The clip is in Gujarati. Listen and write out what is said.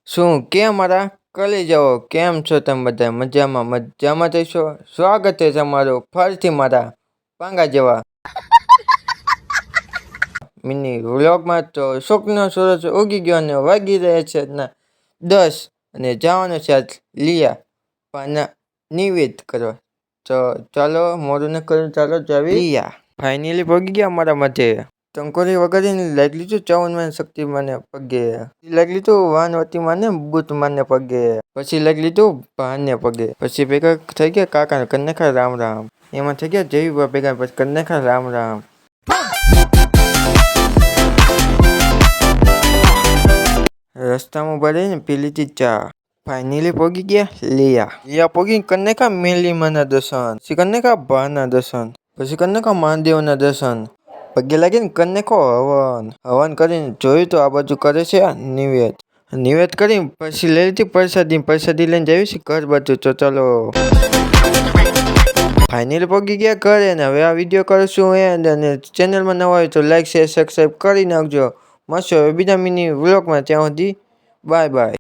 શું કેમ મારા કલેજાઓ કેમ છો તમે બધા મજામાં થઈશો? સ્વાગત છે તમારું ફરીથી મારા પાંગા જેવા મિની વ્લોગમાં. તો શોકનો સૂરજ ઉગી ગયો અને વાગી રહ્યા છે 10 અને જવાનું છે આજ લિયા પાના નિવેદ કરવા. તો ચાલો મોડું ન કરું, ચાલો જાવી લિયા. ફાઇનલી પગી ગયા અમારા માટે. ટંકોરી વગાડીને લાગી લીધું ચાવન શક્તિ માને પગે, લાગી લીધું વાનવતી માને બુત માને પગે, પછી લાગી લીધું ભાને પગે, પછી ભેગા થઈ ગયા કાકા કન્નેખા રામ રામ, એમાં થઈ ગયા જય ભેગા પછી કન્નેખા રામ રામ. રસ્તામાં ઉભા રહીને પી લીધી ચા. ફાઇનલી પહોંચી ગયા લિયા પહોંચી કન્નેખા મેલીમાના દર્શન, પછી કન્નેખા ભાના દર્શન, પછી કન્નેખા મહાદેવના દર્શન, પગે લાગીને કન્નેખો હવન કરીને જોયું તો આ બાજુ કરે છે નિવેદ કરી પછી લઈ લીધી પ્રસાદી લઈને જઈએ છીએ ઘર બાજુ. તો ચાલો ફાઇનલી પહોંચી ગયા ઘરે ને હવે આ વિડીયો કરશું અને ચેનલમાં નવા હોય તો લાઈક શેર સબસ્ક્રાઈબ કરી નાખજો. મળશું હવે બીજા મિની વ્લોગમાં, ત્યાં સુધી બાય બાય.